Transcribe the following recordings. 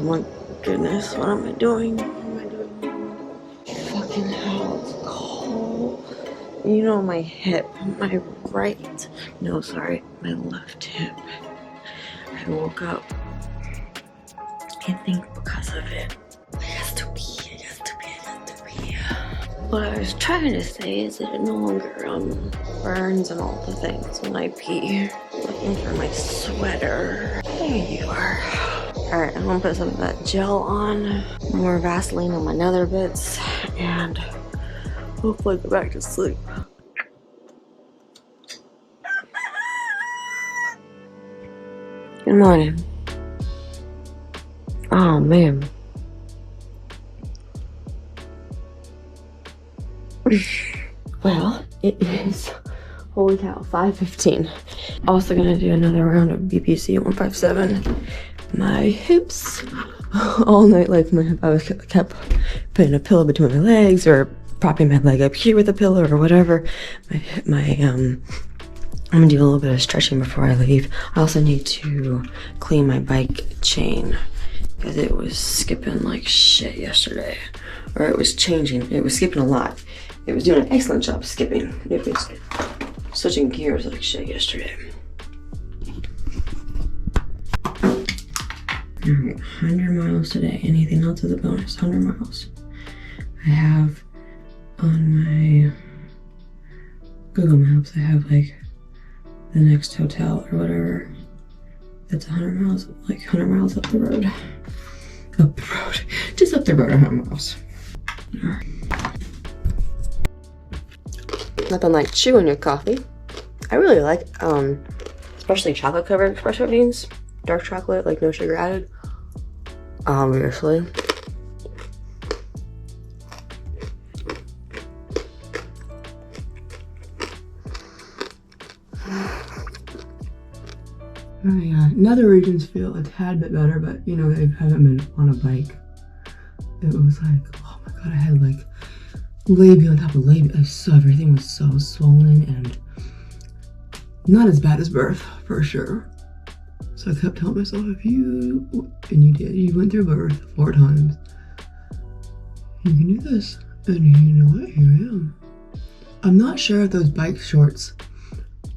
my goodness, what am I doing? What am I doing? Fucking hell, it's cold. You know, my hip, my left hip. I woke up, I think because of it. I got to pee. What I was trying to say is that it no longer burns and all the things when I pee. Looking for my sweater. There you are. Alright, I'm gonna put some of that gel on, more Vaseline on my nether bits, and hopefully go back to sleep. Good morning. Oh man. Well, it is, holy cow, 5:15. Also gonna do another round of BPC 157. My hips, all night like I was kept putting a pillow between my legs or propping my leg up here with a pillow or whatever. I'm gonna do a little bit of stretching before I leave. I also need to clean my bike chain because it was skipping like shit yesterday. Or it was changing, it was skipping a lot. It was doing an excellent job skipping. It was switching gears like shit yesterday. Alright, 100 miles today. Anything else is a bonus. 100 miles. I have on my Google Maps, I have like the next hotel or whatever. That's 100 miles, like 100 miles up the road. Up the road. Just up the road 100 miles. Alright. Nothing like chewing your coffee. I really like, especially chocolate covered espresso beans. Dark chocolate, like no sugar added. Obviously. My nether regions feel a tad bit better, but you know, they haven't been on a bike. It was like, oh my god, I had like labia on top of labia. So everything was so swollen and not as bad as birth, for sure. So I kept telling myself, and you did, you went through birth 4 times. You can do this. And you know what, here I am. I'm not sure if those bike shorts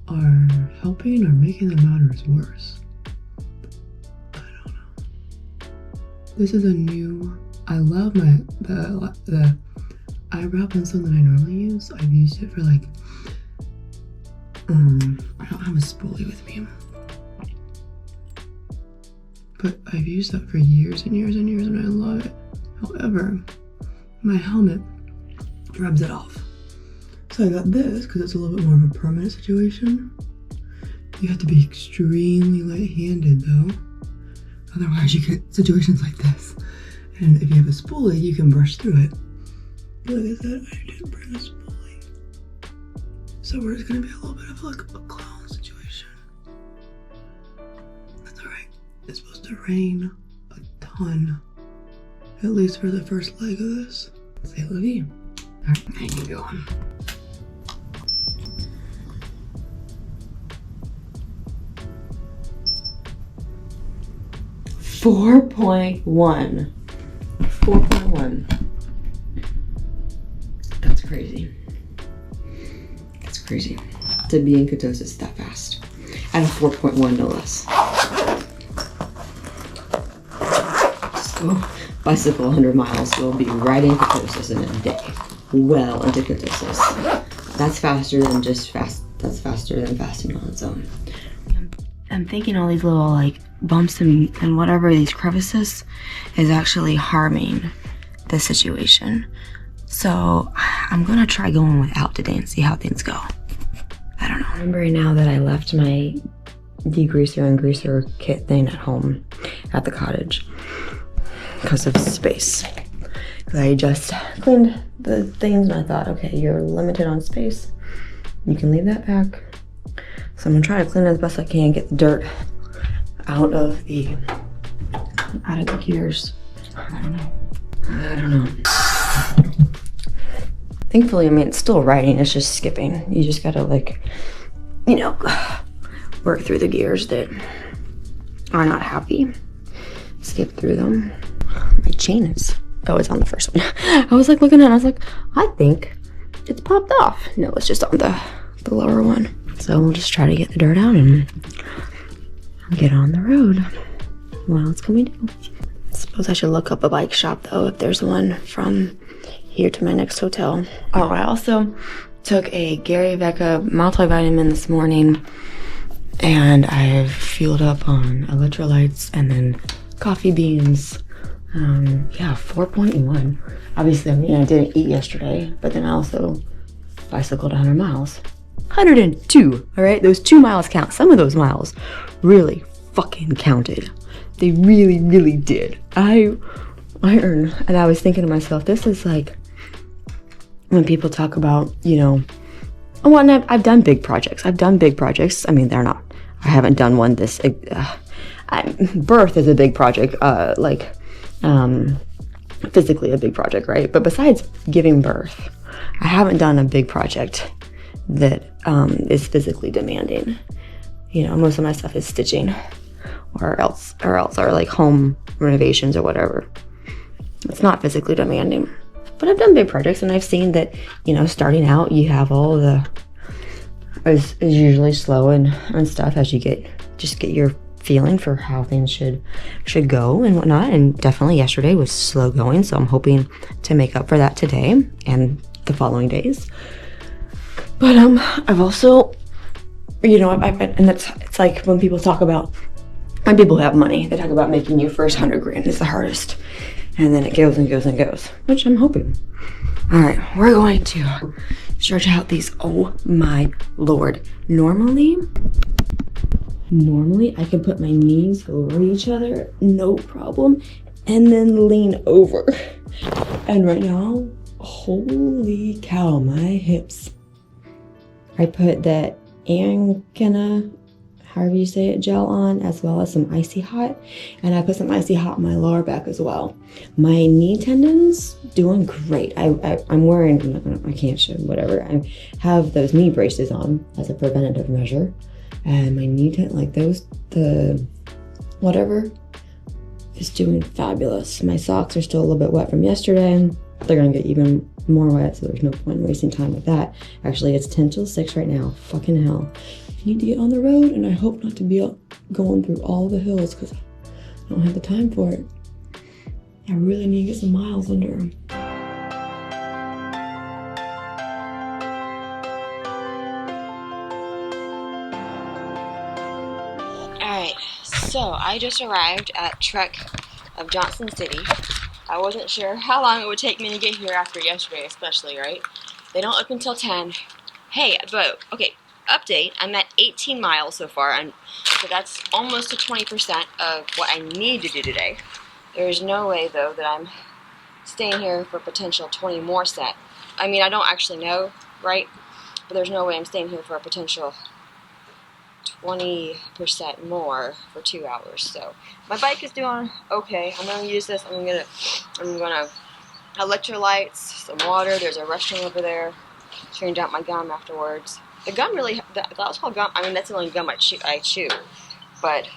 are helping or making the matters worse. I don't know. This is a new, I love the eyebrow pencil that I normally use. I've used it for like, I don't have a spoolie with me, but I've used that for years and years and years and I love it. However, my helmet rubs it off. So I got this because it's a little bit more of a permanent situation. You have to be extremely light-handed though. Otherwise you get situations like this. And if you have a spoolie, you can brush through it. Like I said, I didn't bring a spoolie. So we're just gonna be a little bit of like a clown situation. That's alright. It's supposed to rain a ton. At least for the first leg of this. Say la vie. Alright, I can go on. .1. 4.1. That's crazy. That's crazy. To be in ketosis that fast. At a 4.1 no less. So, bicycle 100 miles will be right in ketosis in a day. Well into ketosis. That's faster than just fast. That's faster than fasting on its own. I'm thinking all these little like bumps and whatever, these crevices, is actually harming the situation. So I'm gonna try going without today and see how things go. I don't know. Remembering now that I left my degreaser and greaser kit thing at home at the cottage because of space. I just cleaned the things and I thought, okay, you're limited on space. You can leave that back. So I'm gonna try to clean it as best I can, get the dirt out of the gears. I don't know. Thankfully, I mean, it's still riding, it's just skipping. You just gotta like, you know, work through the gears that are not happy. It's skip through them. My chain is, oh, it's on the first one. I was like looking at it, I was like, I think it's popped off. No, it's just on the lower one. So we'll just try to get the dirt out and get on the road. What else can we do? I suppose I should look up a bike shop though, if there's one from here to my next hotel. Oh, I also took a Gary Vecca multivitamin this morning, and I've fueled up on electrolytes and then coffee beans. Yeah, 4.1. Obviously, I mean, I didn't eat yesterday, but then I also bicycled 100 miles. 102, all right? Those 2 miles count. Some of those miles really fucking counted. They really, really did. I earned, and I was thinking to myself, this is like when people talk about, you know, oh, and I've done big projects. I mean, they're not, I haven't done one this, birth is a big project, physically a big project, right? But besides giving birth, I haven't done a big project that is physically demanding. You know, most of my stuff is stitching or else are like home renovations or whatever. It's not physically demanding. But I've done big projects, and I've seen that, you know, starting out, you have all the, is usually slow and stuff as you get your feeling for how things should go and whatnot. And definitely yesterday was slow going, so I'm hoping to make up for that today and the following days. But I've also, you know, and it's like when people talk about, when people have money, they talk about making your first 100 grand is the hardest. And then it goes and goes and goes, which I'm hoping. All right, we're going to stretch out these. Oh my Lord. Normally I can put my knees over each other, no problem, and then lean over. And right now, holy cow, my hips. I put that Ankana, however you say it, gel on, as well as some Icy Hot, and I put some Icy Hot on my lower back as well. My knee tendons doing great. I'm wearing, I can't show whatever. I have those knee braces on as a preventative measure, and my knee like those, the whatever is doing fabulous. My socks are still a little bit wet from yesterday. They're gonna get even more wet, so there's no point in wasting time with that. Actually, it's 10 till 6 right now. Fucking hell. I need to get on the road, and I hope not to be going through all the hills because I don't have the time for it. I really need to get some miles under them. Alright, so I just arrived at Trek of Johnson City. I wasn't sure how long it would take me to get here after yesterday, especially, right? They don't open until 10. Hey, but, okay, update, I'm at 18 miles so far, and so that's almost to 20% of what I need to do today. There's no way, though, that I'm staying here for potential 20 more set. I mean, I don't actually know, right? But there's no way I'm staying here for a potential 20% more for 2 hours. So my bike is doing okay. I'm gonna use this. I'm gonna electrolytes, some water. There's a restroom over there. Change out my gum afterwards. The gum really, that was called gum. I mean, that's the only gum I chew. But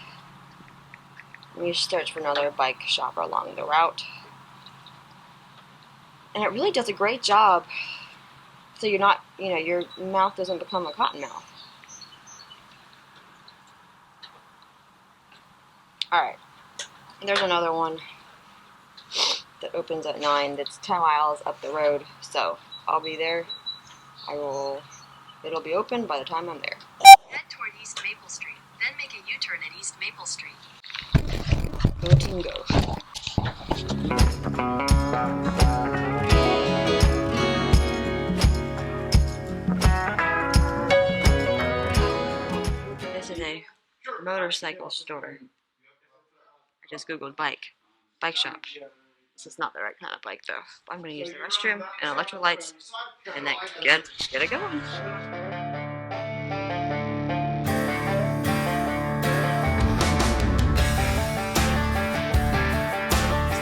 let me search for another bike shop along the route. And it really does a great job. So you're not, you know, your mouth doesn't become a cotton mouth. Alright, there's another one that opens at 9 that's 10 miles up the road, so I'll be there. It'll be open by the time I'm there. Head toward East Maple Street, then make a U-turn at East Maple Street. Go team go. This is a motorcycle store. I just googled bike shop. This is not the right kind of bike though. I'm going to use the restroom and electrolytes and then get it going.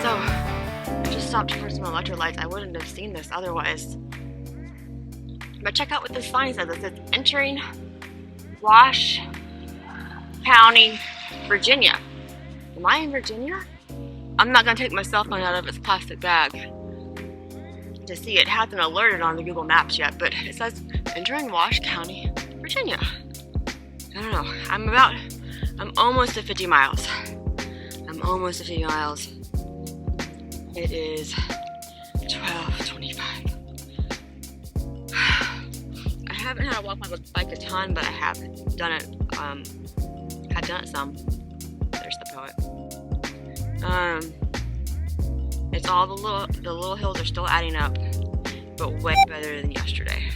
So, I just stopped for some electrolytes. I wouldn't have seen this otherwise. But check out what this sign says. It says entering Wash County, Virginia. Am I in Virginia? I'm not gonna take my cell phone out of its plastic bag to see it. It hasn't alerted on the Google Maps yet, but it says entering Wash County, Virginia. I don't know. I'm almost at 50 miles. I'm almost at 50 miles. It is 12:25. I haven't had to walk my bike a ton, but I have done it. Have done it some. There's the poet. It's all the little hills are still adding up, but way better than yesterday.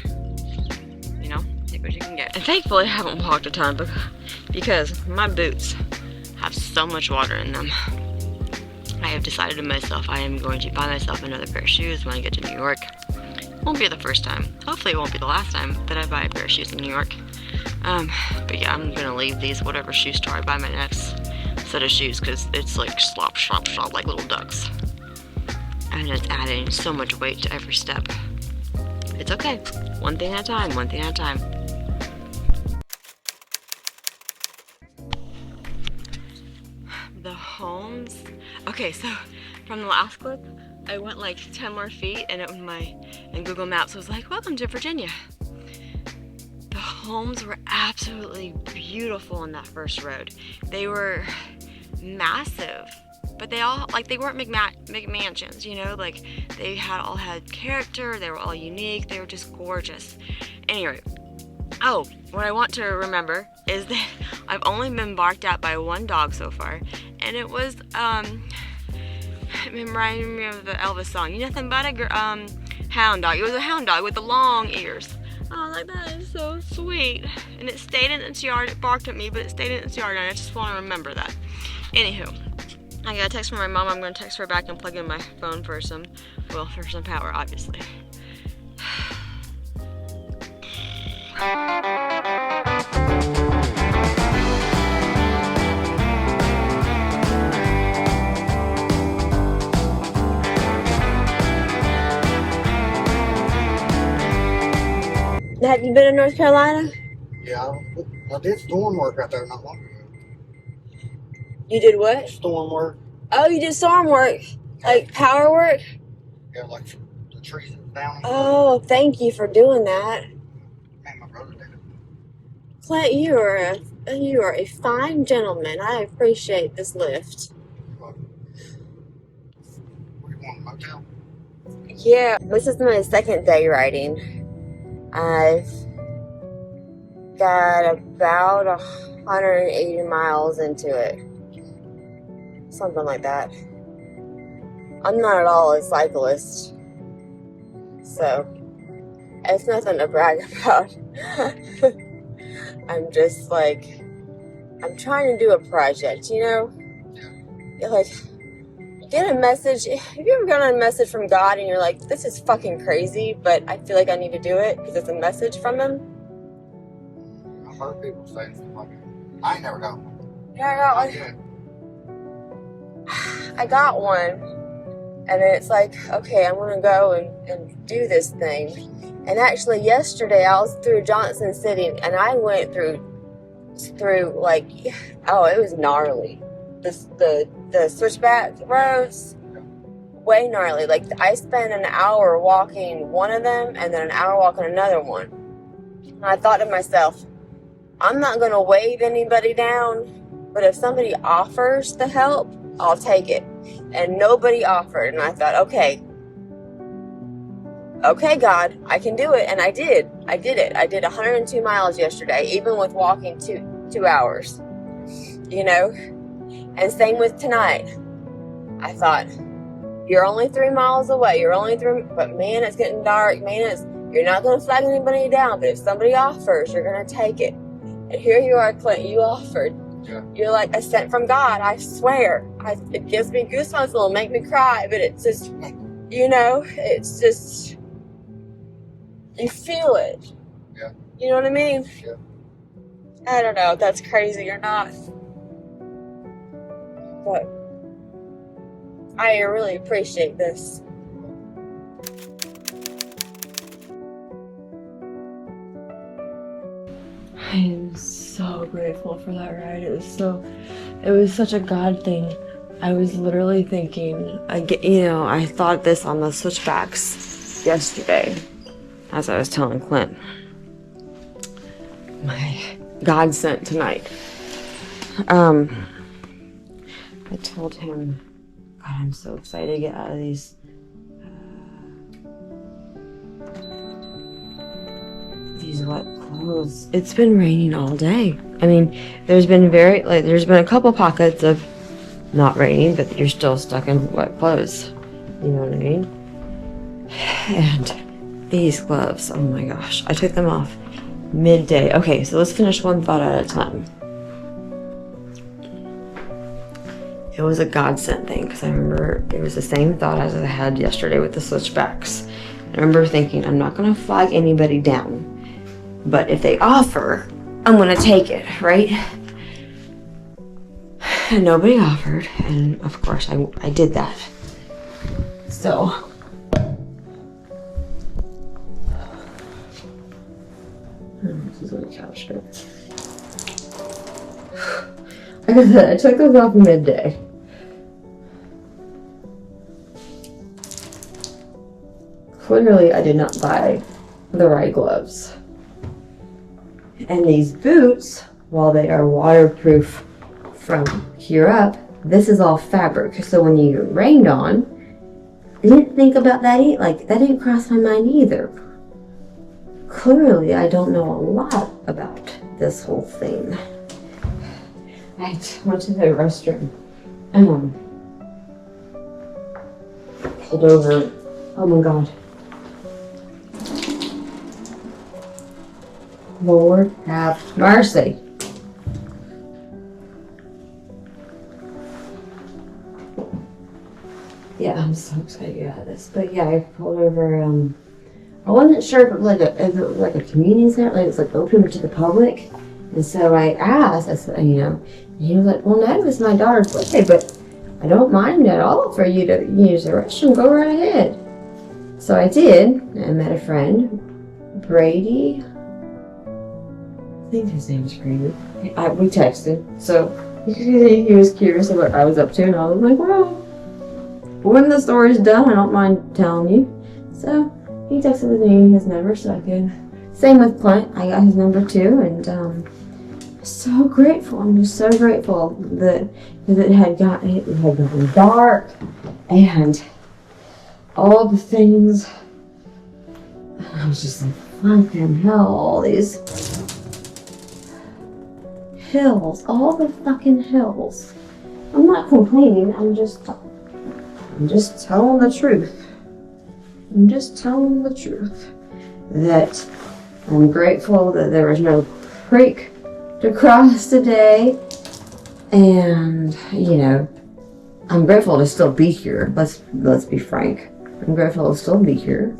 You know, take what you can get. And thankfully, I haven't walked a ton because my boots have so much water in them. I have decided to myself I am going to buy myself another pair of shoes when I get to New York. Won't be the first time. Hopefully, it won't be the last time that I buy a pair of shoes in New York. But yeah, I'm gonna leave these whatever shoe store I buy my next set of shoes because it's like slop, slop, slop like little ducks. And it's adding so much weight to every step. It's okay. One thing at a time, one thing at a time. The homes. Okay, so from the last clip, I went like 10 more feet and and Google Maps was like, welcome to Virginia. The homes were absolutely beautiful on that first road. They were massive, but they weren't McMansions, you know, like they all had character, they were all unique, they were just gorgeous. Anyway, oh, what I want to remember is that I've only been barked at by one dog so far, and it was it reminded me of the Elvis song, "You Nothing But a Hound Dog." It was a hound dog with the long ears. I was like, that is so sweet. And it stayed in its yard. It barked at me, but it stayed in its yard, and I just want to remember that. Anywho, I got a text from my mom. I'm going to text her back and plug in my phone for some power, obviously. Have you been in North Carolina? Yeah, I did storm work out there not long ago. You did what? Storm work. Oh, you did storm work? Like power work? Yeah, like the trees down. Oh, thank you for doing that. Man, my brother did it. Clint, you are a fine gentleman. I appreciate this lift. What do you want, a motel? Yeah, this is my second day riding. I've got about 180 miles into it. Something like that. I'm not at all a cyclist, so it's nothing to brag about. I'm just like, I'm trying to do a project, you know? Like, get a message. Have you ever gotten a message from God and you're like, this is fucking crazy, but I feel like I need to do it because it's a message from Him? I've heard people say stuff like that. I ain't never got one. Yeah, I got one, and it's like, okay, I'm gonna go and do this thing. And actually, yesterday I was through Johnson City, and I went through like, oh, it was gnarly. The switchback roads, way gnarly. Like, I spent an hour walking one of them, and then an hour walking another one. And I thought to myself, I'm not gonna wave anybody down, but if somebody offers the help, I'll take it. And nobody offered. And I thought, okay, God, I can do it. And I did. I did it. I did 102 miles yesterday, even with walking two hours, you know? And same with tonight. I thought, you're only 3 miles away. But man, it's getting dark. Man, you're not going to flag anybody down. But if somebody offers, you're going to take it. And here you are, Clint, you offered. Yeah. You're like a sent from God, I swear. It gives me goosebumps, it'll make me cry, but it's just, you know, it's just, you feel it. Yeah. You know what I mean? Yeah. I don't know if that's crazy or not. But I really appreciate this. I am so grateful for that ride. It was such a God thing. I was literally thinking, I thought this on the switchbacks yesterday as I was telling Clint. My God sent tonight. I told him, God, I'm so excited to get out of these wet clothes. It's been raining all day. I mean, there's been a couple pockets of not raining, but you're still stuck in wet clothes. You know what I mean? And these gloves, oh my gosh, I took them off midday. Okay, so let's finish one thought at a time. It was a godsend thing, because I remember it was the same thought as I had yesterday with the switchbacks. I remember thinking, I'm not going to flag anybody down, but if they offer, I'm going to take it, right? And nobody offered, and of course I did that. So this is what a couch is. Like I said, I took those off midday. Clearly, I did not buy the right gloves. And these boots, while they are waterproof from here up, this is all fabric. So when you get rained on, I didn't think about that that didn't cross my mind either. Clearly, I don't know a lot about this whole thing. I went to the restroom and pulled over. Oh my God. Lord have mercy. Yeah, I'm so excited to get out of this. But yeah, I pulled over. I wasn't sure if it was like a community center, like it was like open to the public. And so I asked, I said, and he was like, well, no, it's my daughter's birthday, but I don't mind at all for you to use the restroom. Go right ahead. So I did. I met a friend, Brady. I think his name is Brady. We texted. So he was curious of what I was up to, and I was like, well, when the story's done, I don't mind telling you. So he texted me his number, so I could. Same with Clint. I got his number too, and so grateful. I'm just so grateful that it had gotten dark, and all the things. I was just like, fucking hell, all these hills, all the fucking hills. I'm not complaining. I'm just telling the truth. I'm just telling the truth that I'm grateful that there was no creek to cross today, and I'm grateful to still be here. Let's be frank. I'm grateful to still be here.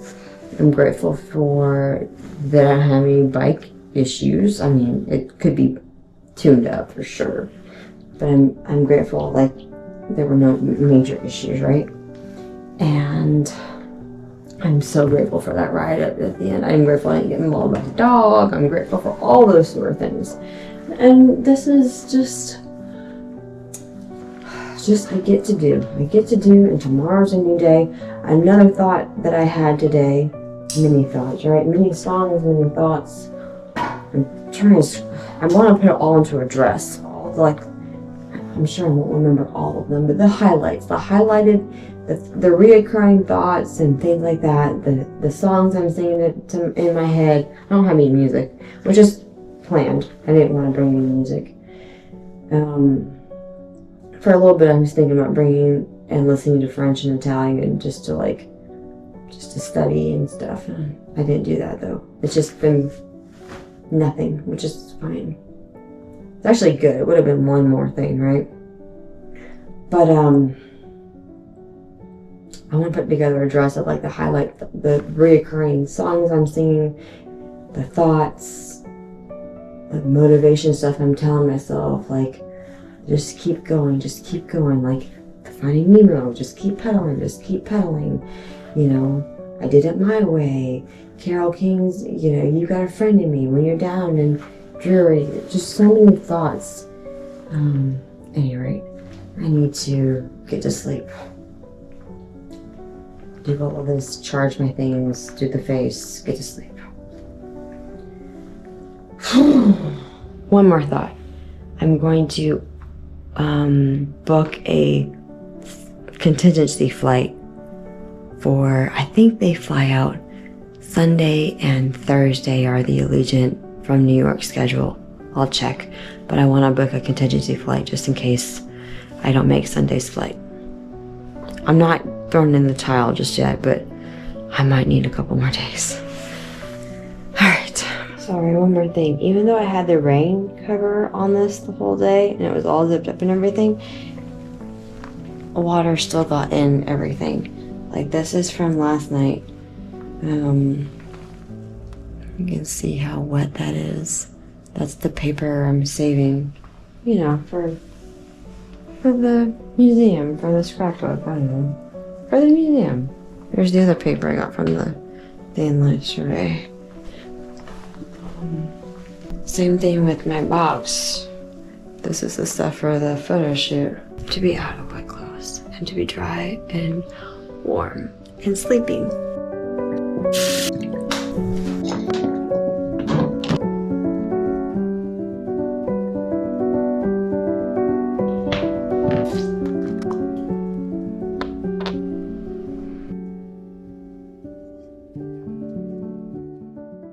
I'm grateful for that I don't have any bike issues. I mean, it could be tuned up for sure, but I'm grateful like there were no major issues, right? And I'm so grateful for that ride at the end. I'm grateful I didn't get mauled by the dog. I'm grateful for all those sort of things. And this is just I get to do, and tomorrow's a new day. Another thought that I had today, many thoughts, right? Many songs, many thoughts. I want to put it all into a dress. I'm sure I won't remember all of them, but the highlighted, the reoccurring thoughts and things like that, the songs I'm singing in my head. I don't have any music, which is planned. I didn't want to bring any music. For a little bit, I was thinking about bringing and listening to French and Italian just to study and stuff. I didn't do that though. It's just been nothing, which is fine. It's actually good. It would have been one more thing, right? But I want to put together a dress of the highlight, the reoccurring songs I'm singing, the thoughts, the motivation stuff I'm telling myself, just keep going, like finding Nemo, just keep pedaling. I did it my way. Carole King's, you got a friend in me when you're down and dreary. Just so many thoughts. At any rate, I need to get to sleep. Do all of this, charge my things, do the face, get to sleep. One more thought. I'm going to book a contingency flight for, I think they fly out Sunday and Thursday are the Allegiant from New York schedule. I'll check, but I want to book a contingency flight just in case I don't make Sunday's flight. I'm not throwing in the towel just yet, but I might need a couple more days. Alright. Sorry, one more thing. Even though I had the rain cover on this the whole day and it was all zipped up and everything, water still got in everything. Like, this is from last night. You can see how wet that is. That's the paper I'm saving, you know, for the museum, for the scrapbook, I don't know. For the museum. There's the other paper I got from the inline survey. Same thing with my box. This is the stuff for the photo shoot. To be out of wet clothes and to be dry and warm and sleeping.